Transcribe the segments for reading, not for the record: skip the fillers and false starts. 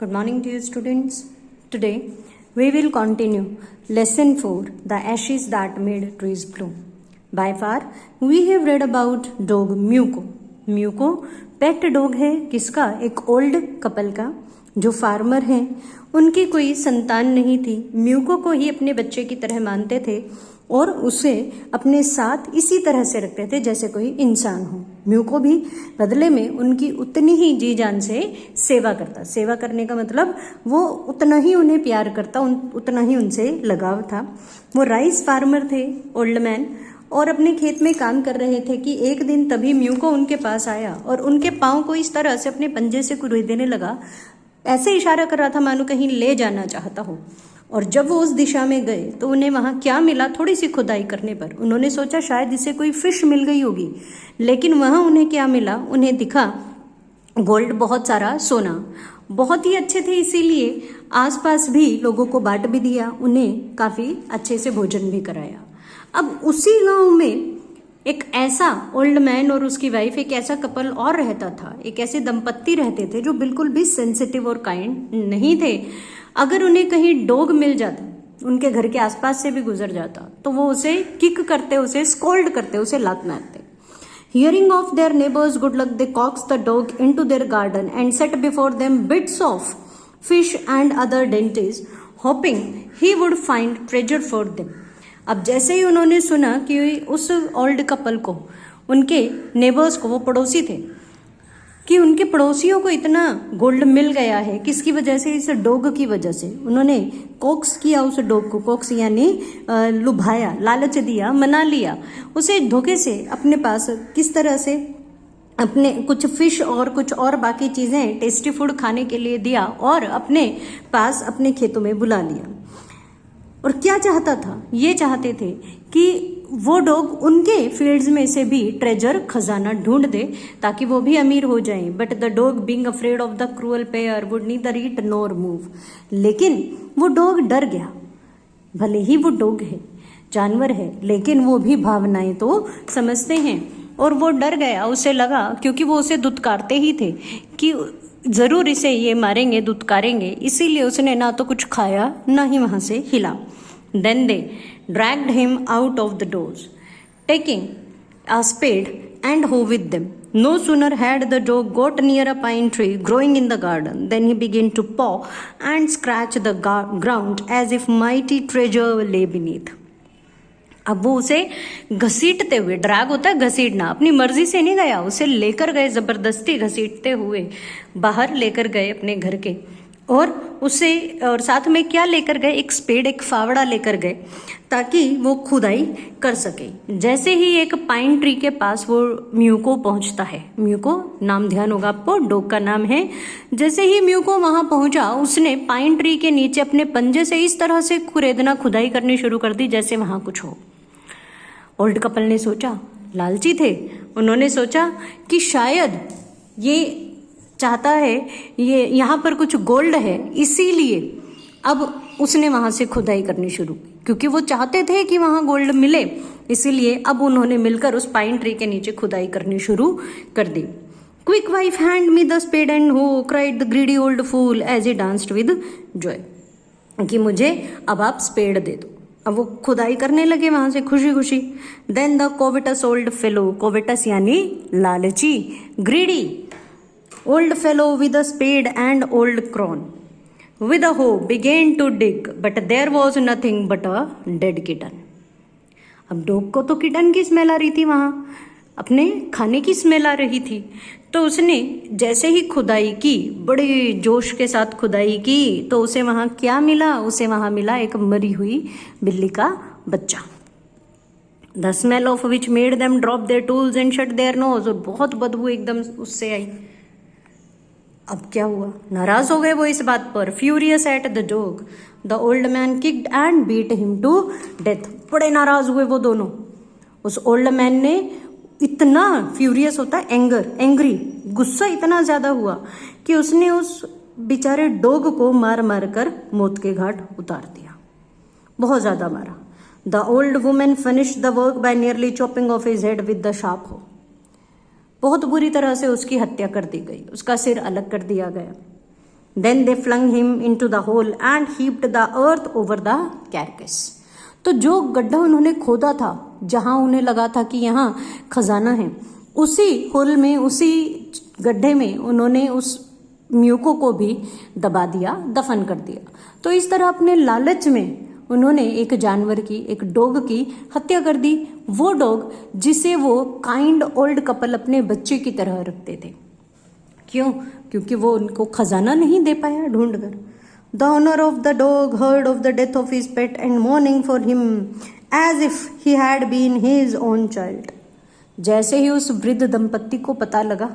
Good morning to you students. Today we will continue lesson 4, The Ashes That Made Trees Bloom. By far we have read about dog muco. Muco pet dog है किसका? एक old couple का जो farmer हैं. उनकी कोई संतान नहीं थी. म्यूको को ही अपने बच्चे की तरह मानते थे और उसे अपने साथ इसी तरह से रखते थे जैसे कोई इंसान हो. म्यूको भी बदले में उनकी उतनी ही जी जान से सेवा करता. सेवा करने का मतलब वो उतना ही उन्हें प्यार करता, उतना ही उनसे लगाव था. वो राइस फार्मर थे, ओल्ड मैन, और अपने खेत में काम कर रहे थे कि एक दिन तभी म्यूको उनके पास आया और उनके पाँव को इस तरह से अपने पंजे से कुरेदने लगा. ऐसे इशारा कर रहा था मानो कहीं ले जाना चाहता हो. और जब वो उस दिशा में गए तो उन्हें वहाँ क्या मिला? थोड़ी सी खुदाई करने पर उन्होंने सोचा शायद इसे कोई फिश मिल गई होगी, लेकिन वहाँ उन्हें क्या मिला? उन्हें दिखा गोल्ड, बहुत सारा सोना. बहुत ही अच्छे थे, इसीलिए आसपास भी लोगों को बांट भी दिया, उन्हें काफ़ी अच्छे से भोजन भी कराया. अब उसी गांव में एक ऐसा ओल्ड मैन और उसकी वाइफ, एक ऐसा कपल और रहता था. एक ऐसे दंपत्ति रहते थे जो बिल्कुल भी सेंसिटिव और काइंड नहीं थे. अगर उन्हें कहीं डॉग मिल जाता, उनके घर के आसपास से भी गुजर जाता, तो वो उसे किक करते, उसे स्कोल्ड करते, उसे लात मारते. Hearing of their neighbours good luck they coax the dog into their garden and set before them bits of fish and other dainties hoping he would find treasure for them. अब जैसे ही उन्होंने सुना कि उस ओल्ड कपल को, उनके neighbours को, वो पड़ोसी थे, कि उनके पड़ोसियों को इतना गोल्ड मिल गया है, किसकी वजह से? इस डॉग की वजह से. उन्होंने कोक्स किया उस डॉग को. कोक्स यानी लुभाया, लालच दिया, मना लिया उसे धोखे से अपने पास. किस तरह से? अपने कुछ फिश और कुछ और बाकी चीज़ें, टेस्टी फूड खाने के लिए दिया और अपने पास अपने खेतों में बुला लिया. और क्या चाहता था? ये चाहते थे कि वो डॉग उनके फील्ड्स में से भी ट्रेजर, खजाना ढूंढ दे ताकि वो भी अमीर हो जाएं. But the dog being afraid of the cruel pair would neither eat nor move. लेकिन वो डॉग डर गया. भले ही वो डॉग है, जानवर है, लेकिन वो भी भावनाएं तो समझते हैं. और वो डर गया. उसे लगा, क्योंकि वो उसे दुत्कारते ही थे कि जरूर इसे ये मारेंगे, दुत्कारेंगे, इसीलिए उसने ना तो कुछ खाया ना ही वहां से हिला. Then they dragged him out of the doors, taking a spade and hoe with them. No sooner had the dog got near a pine tree growing in the garden than he began to paw and scratch the ground as if mighty treasure lay beneath. अब वो उसे घसीटते हुए, drag होता है घसीटना, अपनी मर्जी से नहीं गया, उसे लेकर गए, जबरदस्ती घसीटते हुए बाहर लेकर गए अपने घर के. और उसे, और साथ में क्या लेकर गए? एक स्पेड, एक फावड़ा लेकर गए ताकि वो खुदाई कर सके. जैसे ही एक पाइन ट्री के पास वो म्यूको पहुंचता है, म्यूको नाम ध्यान होगा आपको, डॉग का नाम है. जैसे ही म्यूको वहां पहुंचा, उसने पाइन ट्री के नीचे अपने पंजे से इस तरह से खुरेदना, खुदाई करनी शुरू कर दी जैसे वहां कुछ हो. ओल्ड कपल ने सोचा, लालची थे, उन्होंने सोचा कि शायद ये चाहता है, ये यहाँ पर कुछ गोल्ड है, इसीलिए अब उसने वहां से खुदाई करनी शुरू की. क्योंकि वो चाहते थे कि वहां गोल्ड मिले, इसीलिए अब उन्होंने मिलकर उस पाइन ट्री के नीचे खुदाई करनी शुरू कर दी. Quick wife hand me the spade and ho, cried the greedy old fool as he danced with joy. कि मुझे अब आप स्पेड दे दो. अब वो खुदाई करने लगे वहां से खुशी खुशी. Then the covetous old fellow, covetous यानी लालची, greedy old fellow with a spade and old crone with a hoe began to dig, but there was nothing but a dead kitten. अब डॉग को तो किटन की smell आ रही थी, वहां अपने खाने की स्मेल आ रही थी. तो उसने जैसे ही खुदाई की, बड़े जोश के साथ खुदाई की, तो उसे वहां क्या मिला? उसे वहां मिला एक मरी हुई बिल्ली का बच्चा. The smell of which made them drop their tools and shut their nose. और बहुत बदबू एकदम उससे आई. अब क्या हुआ? नाराज हो गए वो इस बात पर. Furious at the dog the old man kicked and beat him to death. बड़े नाराज हुए वो दोनों. उस ओल्ड मैन ने इतना, फ्यूरियस होता है एंगर, एंग्री, गुस्सा इतना ज्यादा हुआ कि उसने उस बेचारे डॉग को मार मार कर मौत के घाट उतार दिया. बहुत ज्यादा मारा. The old women finished the work by nearly chopping of his head with the sharp hoe. बहुत बुरी तरह से उसकी हत्या कर दी गई, उसका सिर अलग कर दिया गया. Then they flung him into the hole and heaped the earth over the carcass. तो जो गड्ढा उन्होंने खोदा था, जहां उन्हें लगा था कि यहाँ खजाना है, उसी होल में, उसी गड्ढे में उन्होंने उस म्यूको को भी दबा दिया, दफन कर दिया। तो इस तरह अपने लालच में उन्होंने एक जानवर की, एक डॉग की हत्या कर दी। वो डॉग जिसे वो काइंड ओल्ड कपल अपने बच्चे की तरह रखते थे। क्यों? क्योंकि वो उनको खजाना नहीं दे पाया ढूंढ कर। The owner of the dog heard of the death of his pet and mourning for him as if he had been his own child. जैसे ही उस वृद्ध दंपत्ति को पता लगा,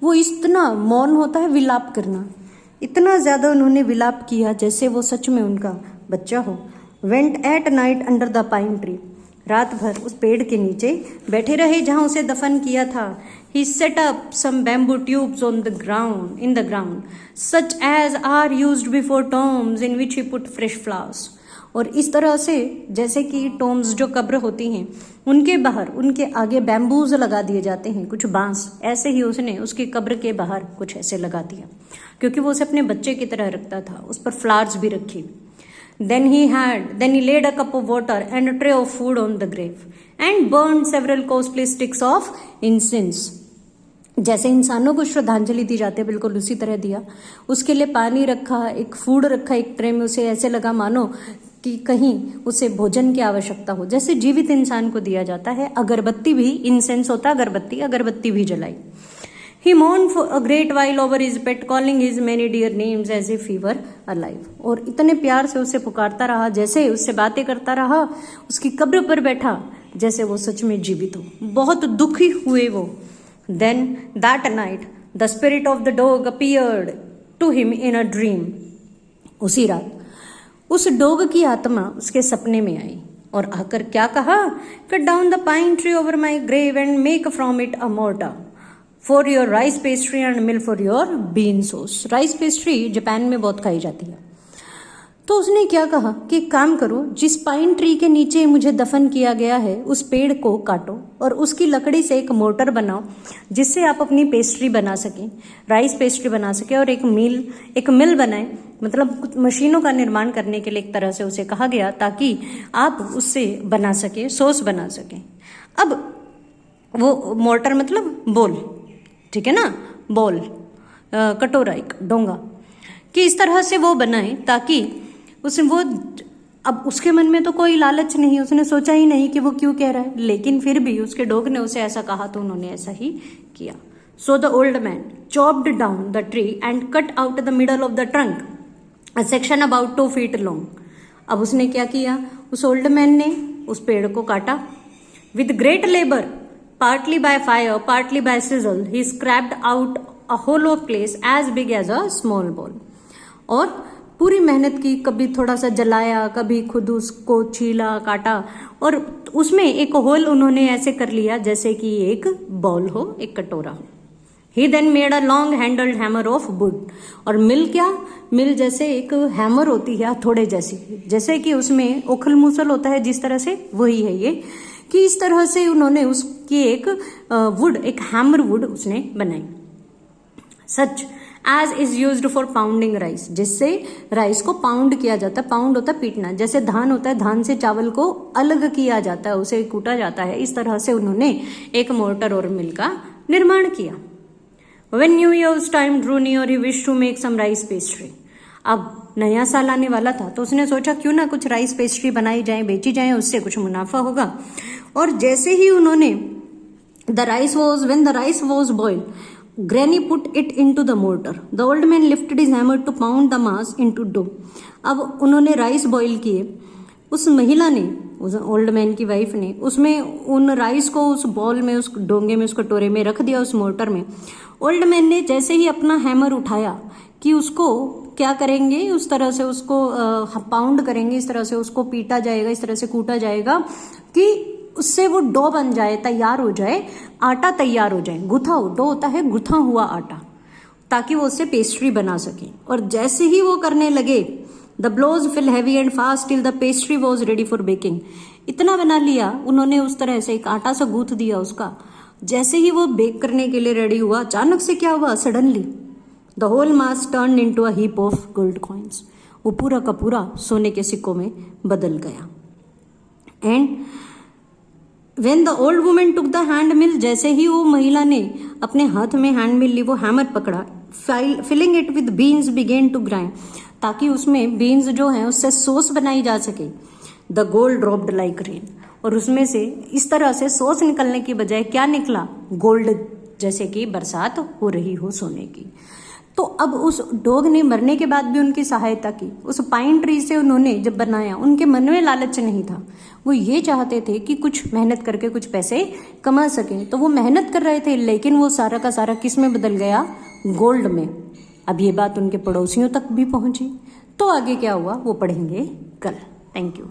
वो इतना मौन होता है विलाप करना, इतना ज्यादा उन्होंने विलाप किया जैसे वो सच में उनका बच्चा हो। Went at night under the pine tree. रात भर उस पेड़ के नीचे बैठे रहे जहां उसे दफन किया था। He set up some bamboo tubes on the ground, in the ground, such as are used before tombs, in which he put fresh flowers. और इस तरह से जैसे कि टोम्स जो कब्र होती हैं, उनके बाहर, उनके आगे बैम्बूज लगा दिए जाते हैं, कुछ बांस, ऐसे ही उसने उसकी कब्र के बाहर कुछ ऐसे लगा दिया, क्योंकि वो उसे अपने बच्चे की तरह रखता था। उस पर फ्लावर्स भी रखी। Then he laid a cup of water and a tray of food on the grave and burned several costly sticks of incense. जैसे इंसानों को श्रद्धांजलि दी जाती है, बिल्कुल उसी तरह दिया। उसके लिए पानी रखा, एक फूड रखा एक ट्रे में, उसे ऐसे लगा मानो कि कहीं उसे भोजन की आवश्यकता हो, जैसे जीवित इंसान को दिया जाता है। अगरबत्ती भी, इंसेंस होता है अगरबत्ती भी जलाई। He mourned for a great while over his pet, calling his many dear names as if he were alive. और इतने प्यार से उसे पुकारता रहा, जैसे उससे बातें करता रहा, उसकी कब्र पर बैठा जैसे वो सच में जीवित हो। बहुत दुखी हुए वो। Then that night the spirit of the dog appeared to him in a dream. उसी रात उस डॉग की आत्मा उसके सपने में आई और आकर क्या कहा? Cut down the pine tree over my grave and make from it a mortar for your rice pastry and mill for your bean sauce. Rice pastry Japan में बहुत खाई जाती है। तो उसने क्या कहा कि काम करो, जिस पाइन ट्री के नीचे मुझे दफन किया गया है उस पेड़ को काटो और उसकी लकड़ी से एक मोटर बनाओ जिससे आप अपनी पेस्ट्री बना सकें, राइस पेस्ट्री बना सके, और एक मिल बनाए, मतलब मशीनों का निर्माण करने के लिए एक तरह से उसे कहा गया, ताकि आप उससे बना सके, सॉस बना सकें। अब वो मोटर मतलब बोल, ठीक है ना, बोल, कटोरा, एक डोंगा, कि इस तरह से वो बनाए ताकि उसने वो, अब उसके मन में तो कोई लालच नहीं, उसने सोचा ही नहीं कि वो क्यों कह रहा है, लेकिन फिर भी उसके डॉग ने उसे ऐसा कहा तो उन्होंने ऐसा ही किया। So the old man chopped down the tree and cut out the middle of the trunk a section about 2 feet long. अब उसने क्या किया? उस ओल्ड मैन ने उस पेड़ को काटा। With great labour, partly by fire, partly by sizzle, he scraped out a hollow place as big as a small ball. और पूरी मेहनत की, कभी थोड़ा सा जलाया, कभी खुद उसको छीला, काटा, और उसमें एक होल उन्होंने ऐसे कर लिया जैसे कि एक बॉल हो, एक कटोरा हो। He then made a long handled hammer of wood. और मिल क्या? मिल जैसे एक हैमर होती है हथौड़े जैसी, जैसे कि उसमें ओखल मूसल होता है जिस तरह से, वही है ये, कि इस तरह से उन्होंने उसकी एक वुड, एक हैमर वुड उसने बनाई। Such as is used for pounding rice, जिससे राइस को पाउंड किया जाता है। पाउंड होता है पीटना, जैसे धान होता है, धान से चावल को अलग किया जाता है, उसे कूटा जाता है, इस तरह से उन्होंने एक मोर्टर और मिल का निर्माण किया। When New Year's time drew near, he wished to make some rice pastry. अब नया साल आने वाला था तो उसने सोचा क्यों ना कुछ राइस पेस्ट्री बनाई जाए, बेची जाए, उससे कुछ मुनाफा होगा। और जैसे ही उन्होंने when the rice was boiled, Granny put it into the mortar. The old man lifted his hammer to pound the mass into dough. अब उन्होंने राइस बॉईल किए, उस महिला ने, उस ओल्ड मैन की वाइफ ने, उसमें उन राइस को उस बॉल में, उस डोंगे में, उस कटोरे में रख दिया, उस मोर्टर में। ओल्ड मैन ने जैसे ही अपना हैमर उठाया कि उसको क्या करेंगे, उस तरह से उसको पाउंड करेंगे, इस तरह से उसको पीटा जाएगा, इस तरह से कूटा जाएगा कि उससे वो डो बन जाए, तैयार हो जाए, आटा तैयार हो जाए। गुथा हो, डो होता है गुथा हुआ आटा, ताकि वो उससे पेस्ट्री बना सके। और जैसे ही वो करने लगे, the blows fell heavy and fast till the pastry was ready for baking. इतना बना लिया उन्होंने, उस तरह से एक आटा सा गूंथ दिया उसका। जैसे ही वो बेक करने के लिए रेडी हुआ, अचानक से क्या हुआ, suddenly the whole mass turn into a heap of gold coins, वो पूरा का पूरा सोने के सिक्कों में बदल गया। And when the old woman took the hand mill, जैसे ही वो महिला ने अपने हाथ में हैंड मिल ली, वो हैमर पकड़ा, filling it with beans began to grind, ताकि उसमें बीन्स जो है उससे सॉस बनाई जा सके। The gold dropped like rain, और उसमें से इस तरह से सॉस निकलने की बजाय क्या निकला, गोल्ड, जैसे कि बरसात हो रही हो सोने की। तो अब उस डॉग ने मरने के बाद भी उनकी सहायता की। उस पाइन ट्री से उन्होंने जब बनाया, उनके मन में लालच नहीं था, वो ये चाहते थे कि कुछ मेहनत करके कुछ पैसे कमा सकें। तो वो मेहनत कर रहे थे, लेकिन वो सारा का सारा किस में बदल गया, गोल्ड में। अब ये बात उनके पड़ोसियों तक भी पहुंची। तो आगे क्या हुआ वो पढ़ेंगे कल। Thank you.